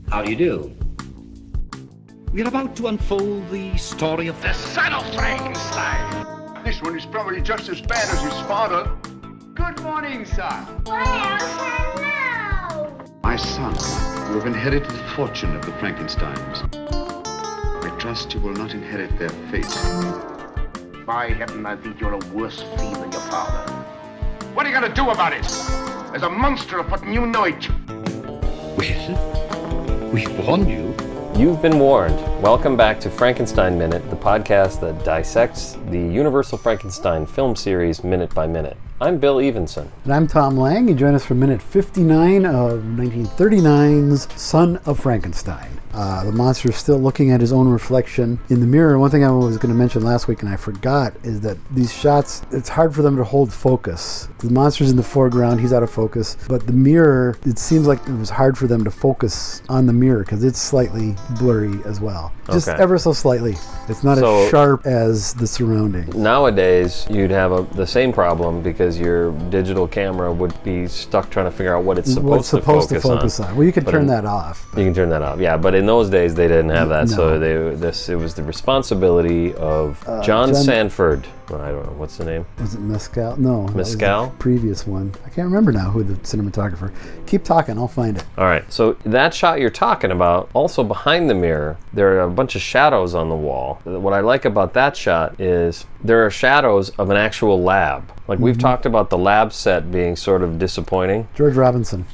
How do you do? We're about to unfold the story of The Son of Frankenstein. This one is probably just as bad as his father. Good morning, son. Well, hello. My son, you have inherited the fortune of the Frankensteins. I trust you will not inherit their fate. By heaven, I think you're a worse fiend than your father. What are you gonna do about it? There's a monster afoot and you know it. Well, we've warned you. You've been warned. Welcome back to Frankenstein Minute, the podcast that dissects the Universal Frankenstein film series minute by minute. I'm Bill Evenson. And I'm Thom Lang. You join us for minute 59 of 1939's Son of Frankenstein. The monster is still looking at his own reflection in the mirror. One thing I was going to mention last week and I forgot is that these shots, it's hard for them to hold focus. The monster's in the foreground, he's out of focus, but the mirror, it seems like it was hard for them to focus on the mirror because it's slightly blurry as well. Just ever so slightly. It's not as sharp as the surroundings. Nowadays, you'd have the same problem because your digital camera would be stuck trying to figure out what it's supposed to focus on. Well, you can turn that off. You can turn that off, yeah. But in those days, they didn't have that, so it was the responsibility of John Sanford. Well, I don't know, what's the name? Was it Mescal? No. Mescal? Was the previous one. I can't remember now who the cinematographer. Keep talking, I'll find it. All right, so that shot you're talking about, also behind the mirror, there are a bunch of shadows on the wall. What I like about that shot is there are shadows of an actual lab. Like we've talked about the lab set being sort of disappointing. George Robinson.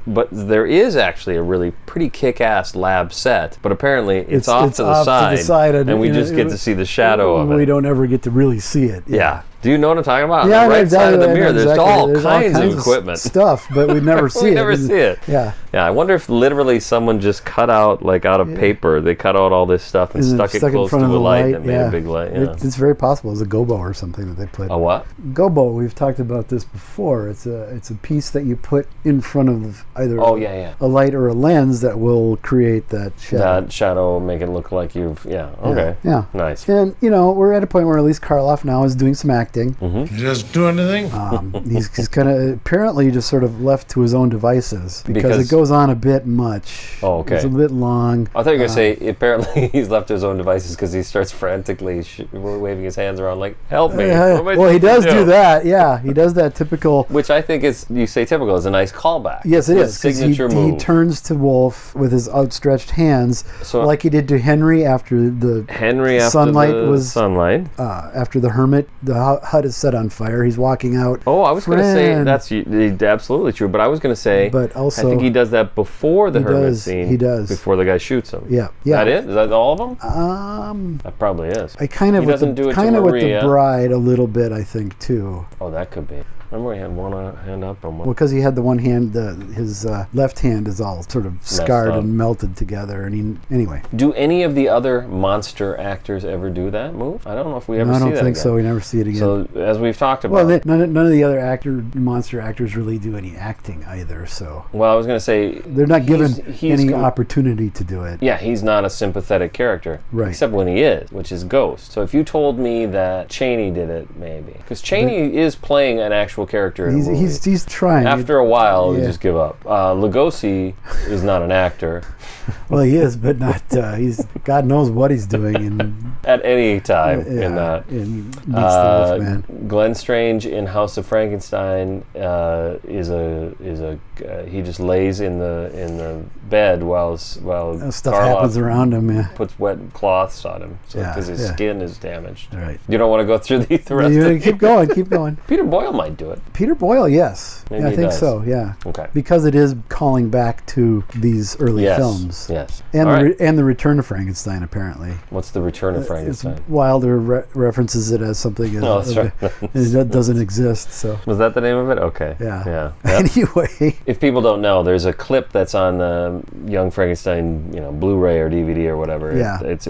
But there is actually a really pretty kick-ass lab set, but apparently it's off to the side, and we just get to see the shadow of it. We don't ever get to really see it. Yeah. Do you know what I'm talking about? Yeah, on the right side of the mirror, there's all kinds of equipment. Stuff, but we never see it. We never see it. Yeah. Yeah, I wonder if literally someone just cut out, like out of paper, they cut out all this stuff and stuck it close to a light and made a big light. Yeah. It's very possible. It's a gobo or something that they put. A what? Gobo, we've talked about this before. It's a piece that you put in front of either a light or a lens that will create that shadow. That shadow, make it look like you've, okay. Yeah. Nice. And, we're at a point where at least Karloff now is doing some acting. Mm-hmm. He doesn't do anything? He's kind of apparently just sort of left to his own devices because it goes on a bit much. Oh, okay. It's a bit long. I thought you were going to say apparently he's left to his own devices because he starts frantically waving his hands around like, help me. Well, he does do that. Yeah, he does that typical. Which I think is, you say typical, is a nice callback. Yes, it is. Signature move. He turns to Wolf with his outstretched hands like he did to Henry after the sunlight. After the hermit, the hut is set on fire. He's walking out. Oh, I was going to say that's absolutely true, but I was going to say but also, I think he does that before the hermit scene. He does. Before the guy shoots him. Yeah. Is that it? Is that all of them? That probably is. I kind of he doesn't do it kind to of Maria. With the bride a little bit, I think, too. Oh, that could be. Remember he had one hand up on one. Well, because he had the one hand, his left hand is all sort of scarred and melted together. And anyway. Do any of the other monster actors ever do that move? I don't know if we ever see that again. I don't think so. We never see it again. So, as we've talked about. Well, none of the other monster actors really do any acting either, so. Well, I was going to say. They're not given any opportunity to do it. Yeah, he's not a sympathetic character. Right. Except when he is, which is Ghost. So if you told me that Chaney did it, maybe. Because Chaney is playing an actual character in a movie. He's trying. After a while, you just give up. Lugosi is not an actor. Well, he is, but not. He's God knows what he's doing at any time in that. In Meets the Wolfman. Glenn Strange in House of Frankenstein he just lays in the bed while stuff happens around him. Yeah. Puts wet cloths on him because his skin is damaged. Right. You don't want to go through the rest. Keep going. Peter Boyle might do it. Peter Boyle, yes. Maybe I think so. Yeah. Okay. Because it is calling back to these early films. Yes. And the Return of Frankenstein, apparently. What's the Return of Frankenstein? Wilder references it as something that doesn't exist. So. Was that the name of it? Okay. Yeah. Yep. Anyway. If people don't know, there's a clip that's on the Young Frankenstein, Blu-ray or DVD or whatever. Yeah. It's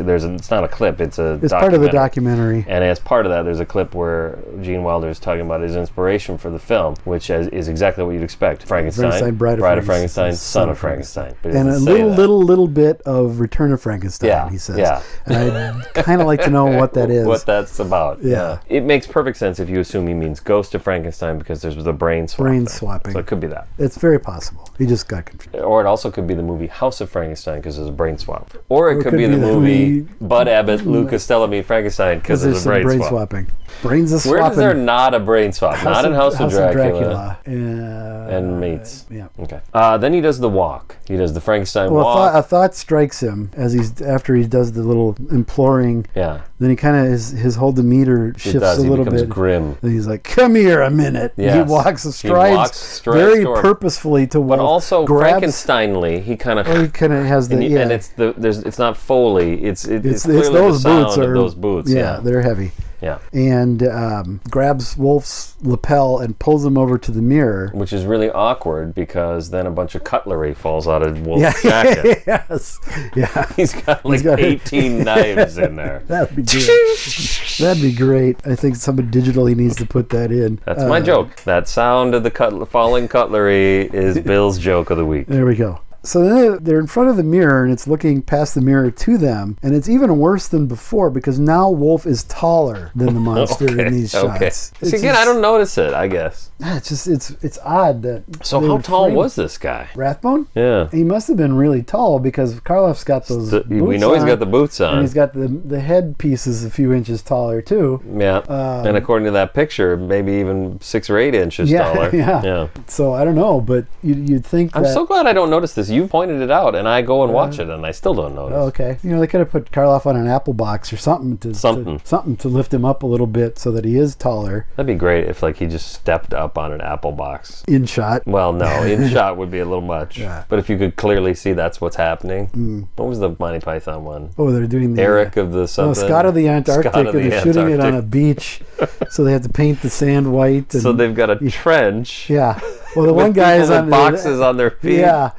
not a clip. It's part of the documentary. And as part of that, there's a clip where Gene Wilder is talking about his inspiration introduction for the film, which is exactly what you'd expect. Frankenstein, Bride of Frankenstein, Son of Frankenstein. But it And a doesn't say that. little bit of Return of Frankenstein, he says. Yeah. And I'd kind of like to know what that is. What that's about. Yeah. It makes perfect sense if you assume he means Ghost of Frankenstein because there's the brain swap. Brain there. swapping. So it could be that. It's very possible. He just got confused. Or it also could be the movie House of Frankenstein because there's a brain swap. Or it could be the movie Bud Abbott, Lou Costello meet Frankenstein because there's a brain swap. swapping. Brains are Where swapping. is there not a brain swap? Not in House of Dracula. And Mates. Yeah. Okay. Then he does the walk. He does the Frankenstein Well, walk. a thought strikes him after he does the little imploring. Yeah. Then he kind of his whole demeanor shifts a He little becomes bit. grim. And he's like, "Come here a minute." Yes. He walks strides very toward- purposefully to But Wolf, also grabs, Frankensteinly, he kind of. Well, he kind of has the and it's not Foley. It's clearly those the sound boots of are those boots. Yeah, they're heavy. Yeah. And grabs Wolf's lapel and pulls him over to the mirror. Which is really awkward because then a bunch of cutlery falls out of Wolf's jacket. Yes. Yeah. He's got 18 knives in there. That'd be good. That'd be great. I think somebody digitally needs to put that in. That's my joke. That sound of the falling cutlery is Bill's joke of the week. There we go. So then they're in front of the mirror and it's looking past the mirror to them. And it's even worse than before because now Wolf is taller than the monster in these shots. It's See, again, I don't notice it, I guess. It's just, it's odd that. So they how would tall frame was this guy? Rathbone? Yeah. He must have been really tall because Karloff's got those boots we know he's on, got the boots on. And he's got the headpiece is a few inches taller too. Yeah. And according to that picture, maybe even 6 or 8 inches taller. Yeah. So I don't know, but you'd think I'm so glad I don't notice this. You pointed it out, and I go and watch it, and I still don't notice. Oh, okay. They could have put Karloff on an apple box or something to lift him up a little bit so that he is taller. That'd be great if he just stepped up on an apple box. In shot. Well, no, in shot would be a little much. Yeah. But if you could clearly see that's what's happening. What was the Monty Python one? Oh, they're doing the Eric of the something. Scott of the Antarctic, Scott of and the they're shooting it on Antarctic. a beach, so they have to paint the sand white. And, So they've got a trench. Yeah. Well, the with one guy is people on with boxes on their feet. Yeah.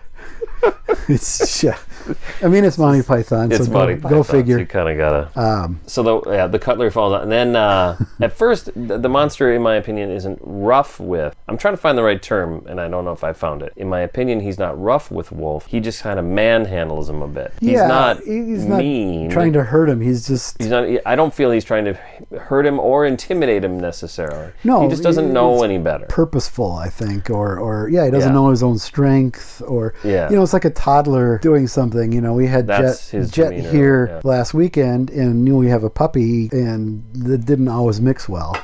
It's it's Monty Python. It's so Monty go Python. figure. So you kind of gotta. So the cutlery falls out, and then at first the monster, in my opinion, isn't rough with. I'm trying to find the right term, and I don't know if I found it. In my opinion, he's not rough with Wolf. He just kind of manhandles him a bit. He's not mean. Not trying to hurt him. He's just. He's not. I don't feel he's trying to hurt him or intimidate him necessarily. No, he just doesn't know any better. Purposeful, I think, or he doesn't know his own strength, or it's like a toddler doing something. We had Jet here last weekend, and knew we have a puppy, and that didn't always mix well.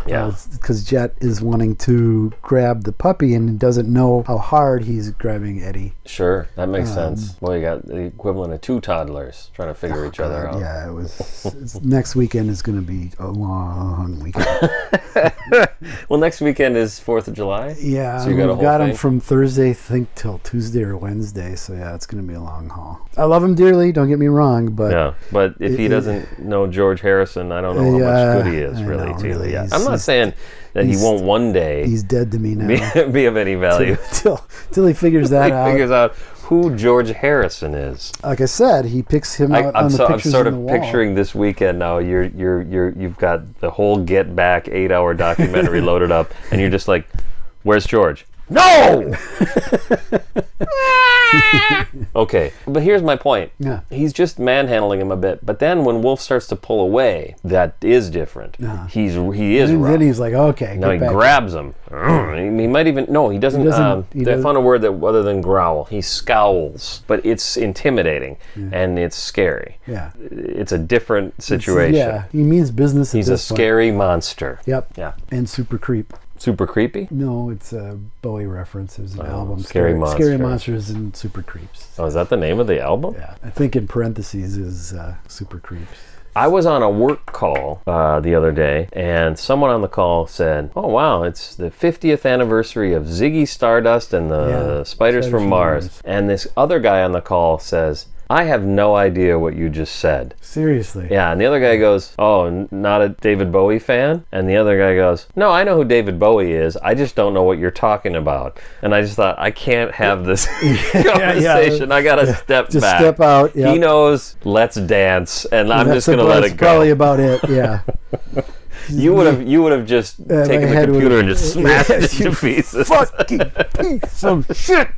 Yeah, because Jet is wanting to grab the puppy and doesn't know how hard he's grabbing Eddie. Sure, that makes sense. Well, you got the equivalent of 2 toddlers trying to figure each other out. Yeah, next weekend is going to be a long weekend. Well, next weekend is 4th of July. Yeah, so we've got him from Thursday, I think, till Tuesday or Wednesday. So yeah, it's going to be a long haul. I love him dearly. Don't get me wrong, but but if he doesn't know George Harrison, I don't know how much good he is really. Yeah, I'm not saying that he won't one day. He's dead to me now. be of any value till he figures that out. He figures out who George Harrison is. Like I said, he picks him out on the pictures I'm sort on of the wall. picturing this weekend now. You've got the whole Get Back 8-hour documentary loaded up, and you're just like, "Where's George?" No! Okay, but here's my point. Yeah. He's just manhandling him a bit, but then when Wolf starts to pull away, that is different. He is rough. Then he's like, okay. No, he grabs him. He might even he doesn't. I found a word that other than growl, he scowls, but it's intimidating and it's scary. Yeah, it's a different situation. He means business. He's a scary monster. Yep. Yeah, and super creep. Super creepy? No, it's a Bowie reference. There's an album, Scary Monster. Scary Monsters and Super Creeps. Oh, is that the name of the album? Yeah, I think in parentheses is Super Creeps. I was on a work call the other day, and someone on the call said, "Oh wow, it's the 50th anniversary of Ziggy Stardust and the Spiders from Mars." And this other guy on the call says, "I have no idea what you just said." Seriously? Yeah, and the other guy goes, "Oh, not a David Bowie fan?" And the other guy goes, "No, I know who David Bowie is. I just don't know what you're talking about." And I just thought, I can't have this conversation. I gotta step just back. Step out. Yep. He knows Let's Dance, and I'm just gonna let it go. That's probably about it. Yeah. You would have just taken the head computer and would- just smashed it Yes, you to pieces. Fucking piece of shit.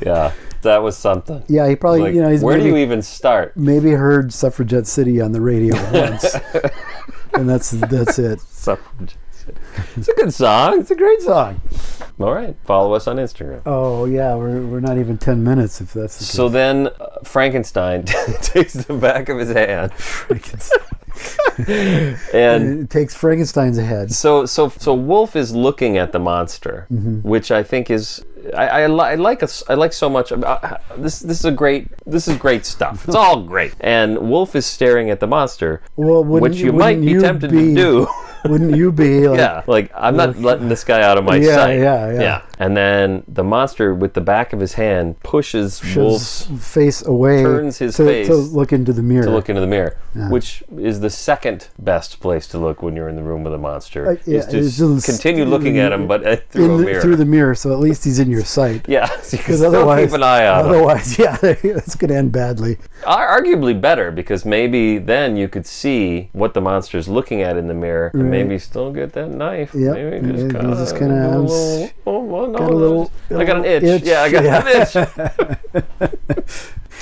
Yeah, that was something. Yeah, he probably, Like, he's where do maybe, you even start? maybe heard Suffragette City on the radio once, and that's it. It's a good song. It's a great song. All right, follow us on Instagram. Oh yeah, we're not even 10 minutes if that's the case. So then Frankenstein takes the back of his hand and it takes Frankenstein's head. so Wolf is looking at the monster, which I think is I like so much about this is great stuff. It's all great. And Wolf is staring at the monster, Well, which you might be tempted to do. Wouldn't you be like, Yeah, like I'm not letting this guy out of my Yeah, sight. yeah. And then the monster with the back of his hand pushes Wolf's face away, turns his to face look into the mirror. to look into the mirror, which is the second best place to look when you're in the room with a monster. Yeah, is it's to just continue looking at him, but through a mirror. Through the mirror, so at least he's in your sight. Yeah, so you can Because still otherwise, keep an eye on him. otherwise, yeah, it's going to end badly. Arguably better, because maybe then you could see what the monster's looking at in the mirror, and maybe still get that knife. Yep. Maybe Maybe just just kind kinda of got a little I got an itch. itch. Yeah, I got an itch.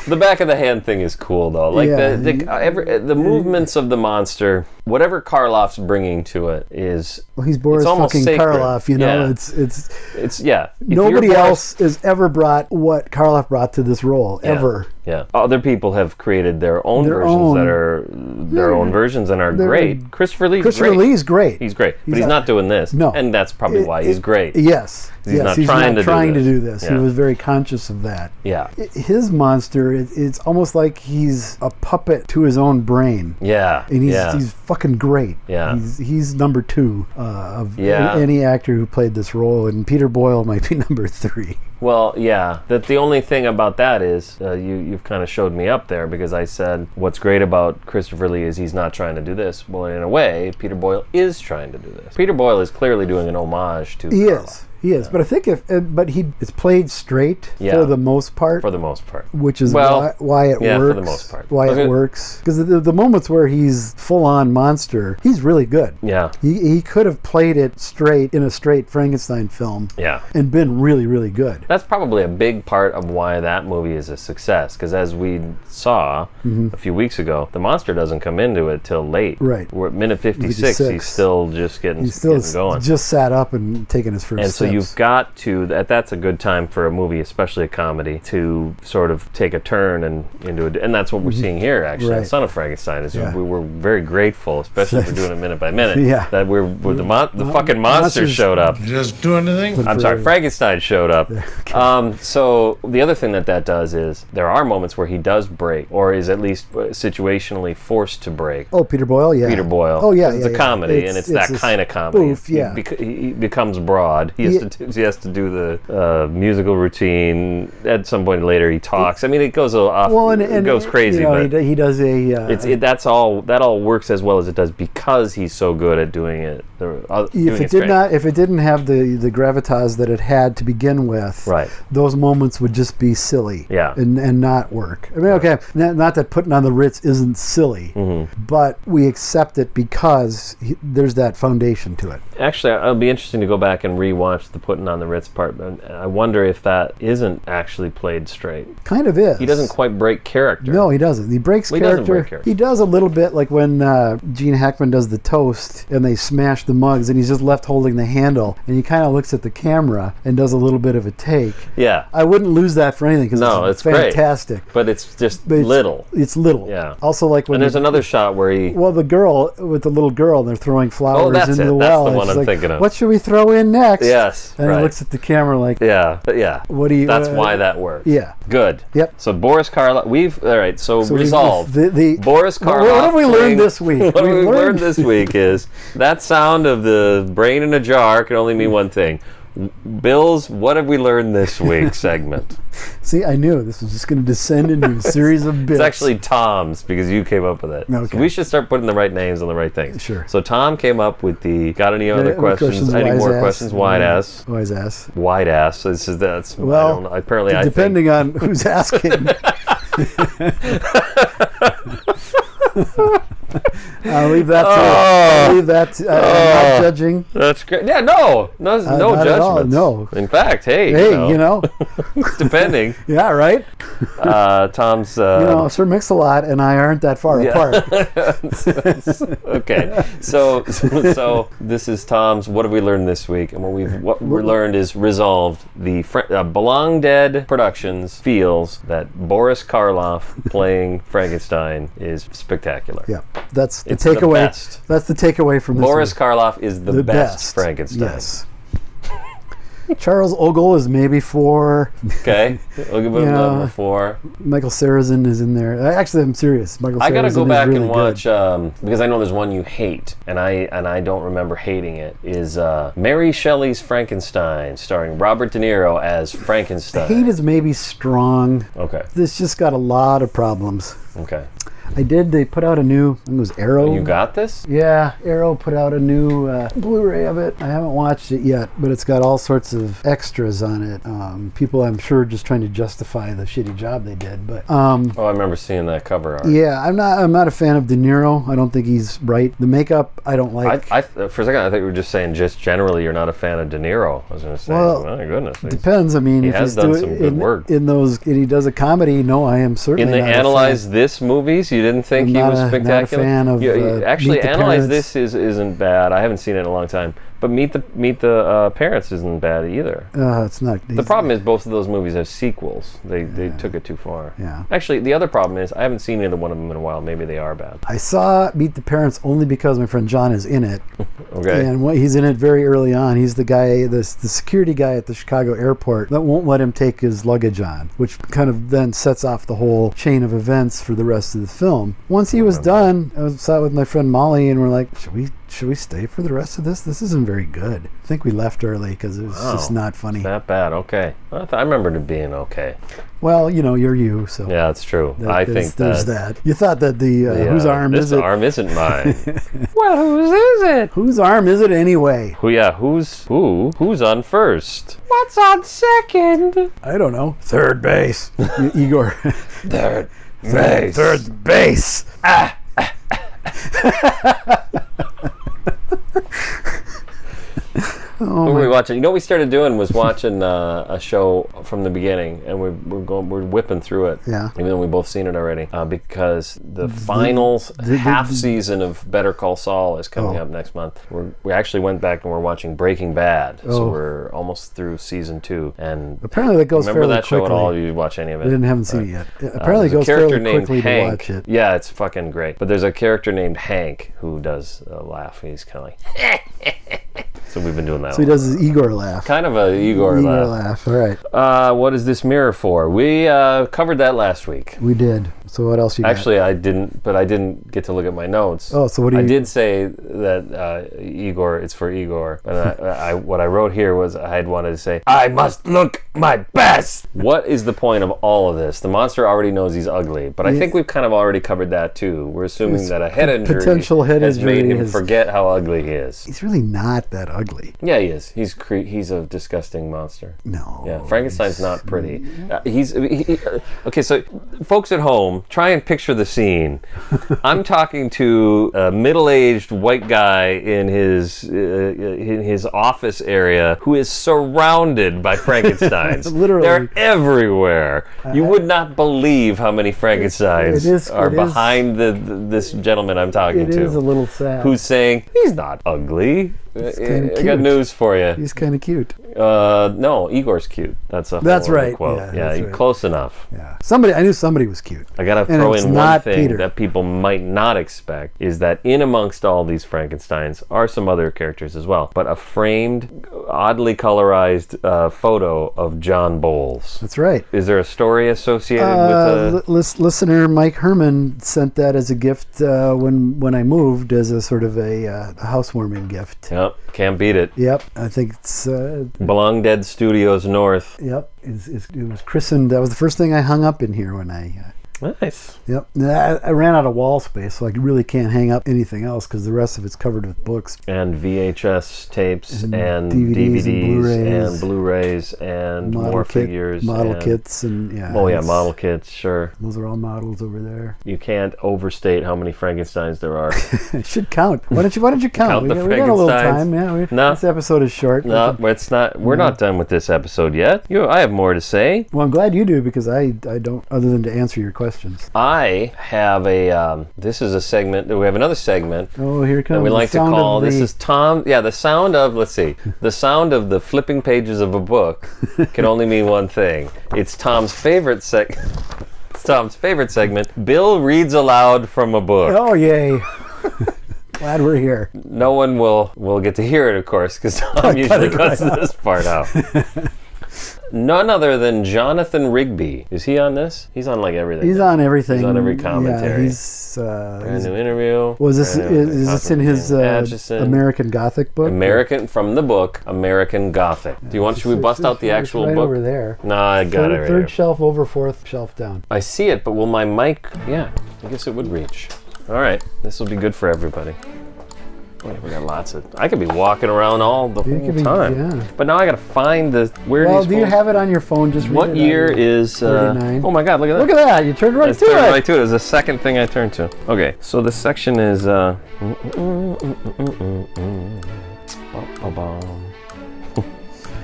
The back of the hand thing is cool though. Like Yeah. the movements of the monster, whatever Karloff's bringing to it is. Well, he's Boris it's almost fucking sacred. Karloff, Yeah. It's yeah. If nobody you're Boris- else has ever brought what Karloff brought to this role, Yeah. ever. Yeah. Other people have created their own Their versions own. that are their own versions and are They're- great. Christopher Lee's Christopher Lee's great. He's great, but He's he's not- not doing this. No. And that's probably why he's great. Yes. He's yes, not he's trying not to do trying this. to do this. He Yeah. was very conscious of that. Yeah. His monster, it's almost like he's a puppet to his own brain. Yeah. And yeah. he's fucking great. Yeah. He's number 2 of Yeah. any actor who played this role, and Peter Boyle might be number 3. Well, yeah. The only thing about that is you've kind of showed me up there, because I said what's great about Christopher Lee is he's not trying to do this. Well, in a way, Peter Boyle is trying to do this. Peter Boyle is clearly doing an homage to He Karloff. is. He is. But I think it's played straight Yeah. for the most part. For the most part. Which is Well, why it yeah, works. for the most part. Why Okay. it works. Because the moments where he's full-on monster, he's really good. Yeah. He could have played it straight in a straight Frankenstein film Yeah. and been really, really good. That's probably a big part of why that movie is a success, because as we saw a few weeks ago, the monster doesn't come into it till late. Right. We're at minute 56, 56. he's still just getting He's still going. just sat up and taken his first And so steps. you've got to, that's a good time for a movie, especially a comedy, to sort of take a turn and into it. And that's what we're seeing here, actually. Right. Son of Frankenstein is Yeah. we were very grateful, especially for doing it minute by minute, Yeah. that the fucking monster monsters- showed up. Just do anything? I'm sorry, Frankenstein showed up. So the other thing that does is there are moments where he does break, or is at least situationally forced to break. Oh, Peter Boyle, yeah. Peter Boyle. Oh, yeah, 'Cause it's yeah, a yeah. comedy, and it's that a kind of comedy. spoof, yeah. He becomes broad. He has to do the musical routine. At some point later, he talks. I mean, it goes off. Well, it goes crazy, but he does a. that all works as well as it does because he's so good at doing it. if it didn't have the gravitas that it had to begin with, Right. those moments would just be silly, Yeah. and not work. I mean, okay, not that putting on the Ritz isn't silly, but we accept it because there's that foundation to it. Actually, it'll be interesting to go back and rewatch the putting on the Ritz part. And I wonder if that isn't actually played straight. Kind of is. He doesn't quite break character. No, he doesn't. He breaks Well, he doesn't character. break character. He does a little bit, like when Gene Hackman does the toast and they smash the mugs, and he's just left holding the handle, and he kind of looks at the camera and does a little bit of a take. Yeah. I wouldn't lose that for anything because No, it's it's great. fantastic. But it's just But little. It's little. Yeah. Also, like when And there's another shot where he. Well, the girl with the little girl, and they're throwing flowers that's into it. the That's well. the and one she's I'm like, thinking of. What should we throw in next? Yes. And right. he looks at the camera like, Yeah. But yeah. What do you? That's why that works. Yeah. Good. Yep. So Boris Karloff. All right. So we've- resolved. the Boris Karloff. What have we learned playing- this week? What We've we've learned learned- this week is that sound of the brain in a jar can only mean one thing. Bill's "What Have We Learned This Week" segment. See, I knew this was just going to descend into a series of bits. It's actually Tom's because you came up with it. Okay. So we should start putting the right names on the right things. Sure. So Tom came up with the got any other questions? Any wise more ass. questions? Wide ass. Wise ass. Wide ass. That's Well, I don't know. Apparently I think. depending on who's asking. I'll leave that to. I'll leave that to. I'm not judging. That's great. Yeah, no not judgment. at all, no. In fact, hey, depending. Yeah, right. Tom's. Sir Mix-a-Lot and I aren't that far apart. Okay, so this is Tom's. What have we learned this week? And what we learned is resolved. The Belong Dead Productions feels that Boris Karloff playing Frankenstein is spectacular. Yeah, that's the It's takeaway. the best. That's the takeaway from this. Boris week. Karloff is the best Frankenstein. Yes. Charles Ogle is maybe 4. Okay, we'll give him number 4. Michael Sarrazin is in there. Actually, I'm serious. Michael Sarrazin I gotta go back is really and watch good. because I know there's one you hate, and I don't remember hating it. Is Mary Shelley's Frankenstein, starring Robert De Niro as Frankenstein. Hate is maybe strong. Okay. This just got a lot of problems. Okay. They put out a new, I think it was Arrow. You got this? Yeah, Arrow put out a new Blu-ray of it. I haven't watched it yet, but it's got all sorts of extras on it. People, I'm sure, just trying to justify the shitty job they did. But I remember seeing that cover art. yeah, I'm not a fan of De Niro. I don't think he's right. The makeup, I don't like. I for a second, I thought you were just saying just generally you're not a fan of De Niro. I was going to say, Well, my goodness. Depends. I mean, He if has he's done doing some good work. in those, and he does a comedy. No, I am certainly In the not a fan. Analyze This movies, you didn't think he was spectacular? Not a fan of actually, Meet the Analyze Parents. This isn't bad. I haven't seen it in a long time. But Meet the Parents isn't bad either. It's not. The problem is both of those movies have sequels. They took it too far. Yeah. Actually, the other problem is I haven't seen either one of them in a while. Maybe they are bad. I saw Meet the Parents only because my friend John is in it. Okay. And he's in it very early on. He's the guy, the security guy at the Chicago airport that won't let him take his luggage on, which kind of then sets off the whole chain of events for the rest of the film. Once he was done, I sat with my friend Molly and we're like, should we stay for the rest of this? This isn't very good. I think we left early because it was just not funny. Not bad. Okay. I remembered it being okay. Well, you're you, so Yeah, that's true. there's that. You thought that whose arm this is it? arm isn't mine. Well, whose is it? Whose arm is it anyway? Who's on first? What's on second? I don't know. Third base. Igor. Third base. Third base. What were we watching? What we started doing was watching a show from the beginning, and we're whipping through it. Yeah. Even though we've both seen it already, because the final half season of Better Call Saul is coming up next month. We actually went back and we're watching Breaking Bad, so we're almost through season 2. And apparently that goes remember fairly that show quickly. at all? You watch any of it? I haven't seen it yet. Apparently it There's goes a character fairly named quickly Hank. to watch it. Yeah, it's fucking great. But there's a character named Hank who does a laugh. He's kind of like. So we've been doing that. So he does his Igor laugh. Kind of a Igor laugh. All right. What is this mirror for? We covered that last week. We did. So what else you got? Actually, I didn't get to look at my notes. Oh, so what do you... I did say that Igor, it's for Igor. And what I wrote here was I had wanted to say, I must look my best! What is the point of all of this? The monster already knows he's ugly, but I think we've kind of already covered that too. We're assuming that a head injury potential head has injury made him has- forget how ugly he is. He's really not that ugly. Yeah, he is. He's a disgusting monster. No. Yeah, Frankenstein's not pretty. Okay, so folks at home, try and picture the scene. I'm talking to a middle-aged white guy in his office area who is surrounded by Frankensteins. Literally. They're everywhere. You would not believe how many Frankensteins are behind this gentleman I'm talking to. It is a little sad. Who's saying, he's not ugly. kinda I got cute. news for you. He's kind of cute. No, Igor's cute. That's a whole That's other right. quote. Yeah, Yeah, that's right. close enough. Yeah. I knew somebody was cute. I gotta And throw it's in one not thing Peter. that people might not expect is that in amongst all these Frankensteins are some other characters as well, but a framed, oddly colorized photo of John Bowles. That's right. Is there a story associated with Listener Mike Herman sent that as a gift when I moved, as a sort of a housewarming gift. Yep, can't beat it. Yep, I think it's. Belong Dead Studios North. Yep, it was christened. That was the first thing I hung up in here when I. Nice. Yep. I ran out of wall space, so I really can't hang up anything else because the rest of it's covered with books. And VHS tapes and DVDs DVDs and Blu-rays and more figures. Model kits and yeah. Oh yeah, model kits, sure. Those are all models over there. You can't overstate how many Frankensteins there are. It should count. Why don't you count? Count the we got a little Frankensteins. time. Yeah, No. This episode is short. No, it's not. We're not done with this episode yet. I have more to say. Well, I'm glad you do because I don't, other than to answer your questions. I have a. This is a segment. We have another segment. Oh, here comes that we like to sound call. of This the- is Tom. Yeah, the sound of. Let's see. The sound of the flipping pages of a book can only mean one thing. It's Tom's favorite Tom's favorite segment. Bill reads aloud from a book. Oh, yay. Glad we're here. No one will get to hear it, of course, because Tom usually cuts this part out. None other than Jonathan Rigby. Is he on this? He's on like everything. He's on everything. He's on every commentary. Yeah, he's brand new interview. Was this is this in his American Gothic book? From the book American Gothic. Do you want? Should we bust out the actual right book? over there? No, I got it right Third here. shelf over, fourth shelf down. I see it, but will my mic? Yeah, I guess it would reach. All right, this will be good for everybody. Boy, we got lots of. I could be walking around all the whole time. Yeah. But now I got to find the where. Well, these do you phones- have it on your phone? Just read What it year out. is? 39. Oh my God! Look at that. Look at that! You turned right Let's to turn it. right to it. It was the second thing I turned to. Okay, so this section is.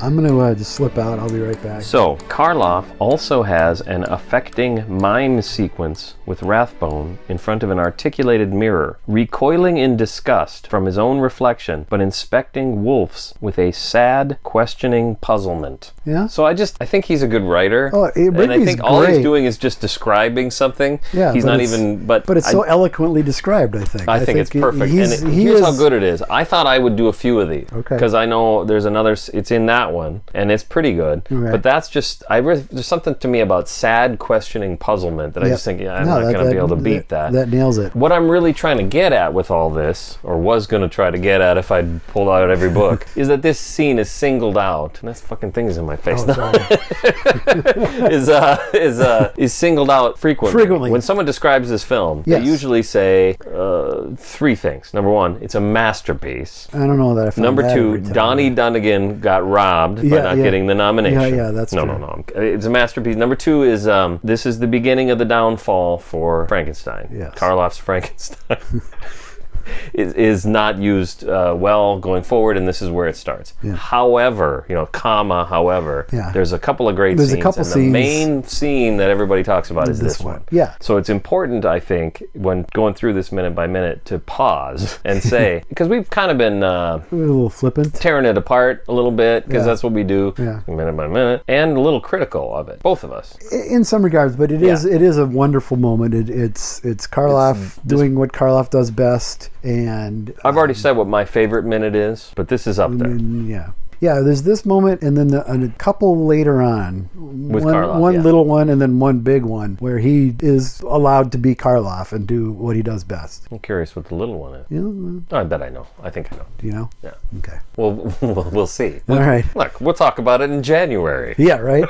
I'm gonna just slip out. I'll be right back. So, Karloff also has an affecting mime sequence with Rathbone in front of an articulated mirror, recoiling in disgust from his own reflection, but inspecting Wolf's with a sad, questioning puzzlement. Yeah. So I think he's a good writer. Oh, and I Rigby's think all he's great. doing is just describing something. Yeah, he's but not it's- even. But it's so eloquently described. I think. I think it's perfect. He's, And he here's is, how good it is. I thought I would do a few of these. Okay. Because I know there's another. It's in that one, and it's pretty good. Right. But that's just. There's something to me about sad, questioning puzzlement that I Yep. just think, I'm No, not going to be able to beat that. That nails it. What I'm really trying to get at with all this, or was going to try to get at if I'd pulled out every book, is that this scene is singled out. And that's fucking things in my face now. is singled out frequently. When someone describes this film, Yes. they usually say three things. Number one, it's a masterpiece. I don't know that I found Number that two, every time. Donnie Dunnigan got robbed by Yeah, not yeah. getting the nomination. Yeah, that's no, true. no. It's a masterpiece. Number two is this is the beginning of the downfall for Frankenstein. Yes. Karloff's Frankenstein. is not used well going forward, and this is where it starts. Yeah. However, however, Yeah. there's a couple of great There's a scenes, couple and scenes. the main scene that everybody talks about is this one. Yeah. So it's important, I think, when going through this minute by minute, to pause and say, because we've kind of been A little flippant. tearing it apart a little bit, because Yeah. that's what we do, Yeah. minute by minute, and a little critical of it, both of us. In some regards, but it is a wonderful moment. It's Karloff doing what Karloff does best, and I've already said what my favorite minute is, but this is up there. Yeah, there's this moment, and then a couple later on. With one, Karloff, one yeah. little one, and then one big one, where he is allowed to be Karloff and do what he does best. I'm curious what the little one is. You Oh, I bet I know. I think I know. Do you know? Yeah. Okay. Well, we'll see. All right. Look, we'll talk about it in January, Yeah, right?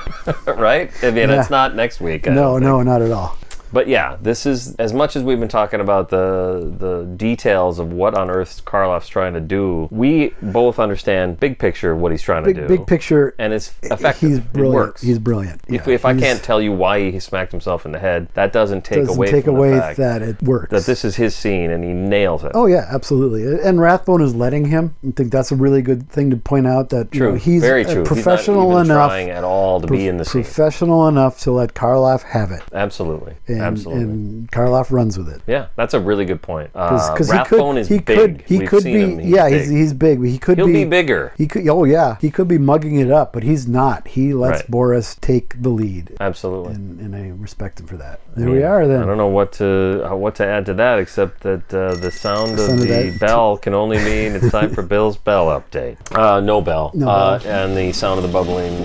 right? I mean, Yeah. it's not next week. I No, don't think. not at all. But yeah, this is, as much as we've been talking about the details of what on earth Karloff's trying to do, we both understand big picture what he's trying to do. Big picture. And it's effective. He's brilliant. It works. He's brilliant. If I can't tell you why he smacked himself in the head, that doesn't take away from the fact that it works. that this is his scene and he nails it. Oh yeah, absolutely. And Rathbone is letting him. I think that's a really good thing to point out. That True. He's Very true. professional he's not even enough, trying at all to be in the scene. professional enough to let Karloff have it. Absolutely. And, Absolutely. And Karloff runs with it. Yeah, that's a really good point. Because Rathbone is big. He We've could seen be. him. Yeah, big. he's big. But He'll be bigger. He could. Oh yeah, he could be mugging it up, but he's not. He lets Right. Boris take the lead. Absolutely. And I respect him for that. There we are. I Then don't know what to add to that except that the sound of the bell can only mean it's time for Bill's bell update. No bell. No bell. And the sound of the bubbling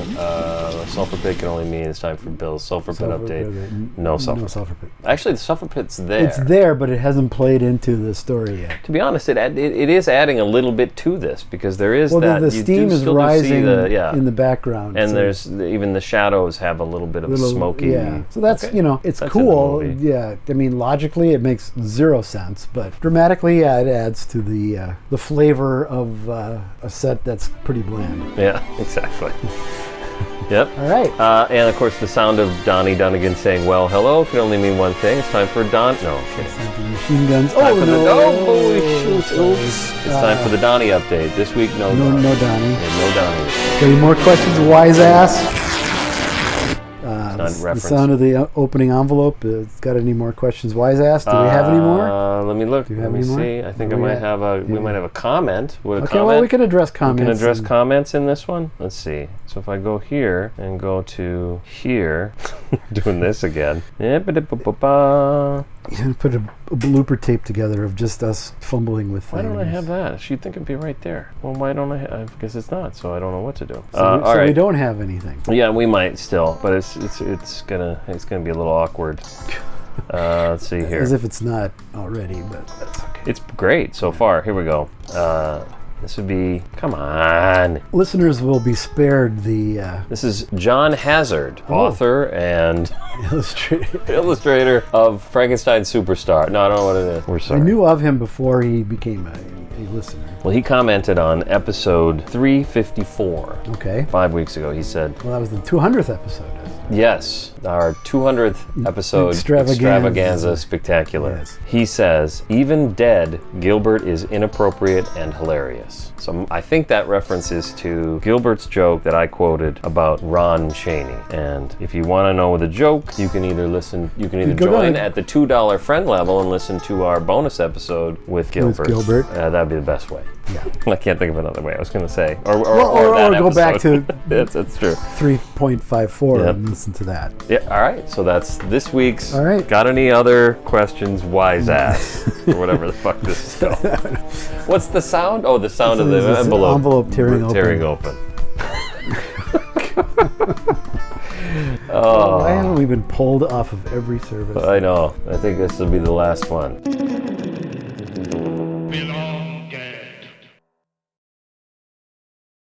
sulfur pit can only mean it's time for Bill's sulfur pit update. No sulfur sulfur pit. Actually, the sulfur pit's there. It's there, but it hasn't played into the story yet. To be honest, it is adding a little bit to this because there is Well, that the you steam do is still do rising see the, in the background. and so there's even the shadows have a little bit of a smoky. Yeah, so that's Okay. it's That's in the cool. movie. Yeah, I mean logically it makes zero sense, but dramatically, yeah, it adds to the flavor of a set that's pretty bland. Yeah, exactly. Yep. All right. And of course, the sound of Donnie Dunnigan saying, "Well, hello," can only mean one thing. It's time for Don. No, I'm kidding. Time for machine guns. Time Oh for no! holy shoot! Oops! It's time for the Donnie update. This week, no Donnie. No Donnie. Yeah, no Donnie. Got any more questions, wise ass? Not The reference. sound of the opening envelope. It's got any more questions, wise ass? Do we have any more? Let me look. Do you Let have me any more? see. I think I Where we might at? have a. We might have a comment. Would a Okay, comment? well we can address We comments. can address and- comments in this one. Let's see. So if I go here and go to here, doing this again. Why Put a blooper tape together of just us fumbling with things. don't I have that? You'd think it'd be right there. Well, why don't I? I guess it's not. So I don't know what to do. So, all so right. we don't have anything. Yeah, we might still, but it's gonna be a little awkward. Let's see here. As if it's not already, but that's okay. It's great so far. Here we go. This would be. Come on. Listeners will be spared the This is John Hazard, author and illustrator of Frankenstein Superstar. No, I don't know what it is. We're I sorry. knew of him before he became a listener. Well, he commented on episode 354. Okay. 5 weeks ago. He said, Well, that was the 200th episode. yes, our 200th episode extravaganza spectacular. Yes. He says, even dead, Gilbert is inappropriate and hilarious. So I think that references to Gilbert's joke that I quoted about Ron Chaney. And if you want to know the joke, you can either join ahead. at the $2 friend level and listen to our bonus episode with Gilbert. Gilbert. That'd be the best way. Yeah. I can't think of another way. I was going to say, or Or that go back episode. to that's true. 3.54 Yep. and listen to that. Yeah, all right. So that's this week's. All right. Got any other questions, wise ass, or whatever the fuck this is called? What's the sound? Oh, the sound of the This is envelope tearing open. Why haven't we been pulled off of every service? I know. I think this will be the last one.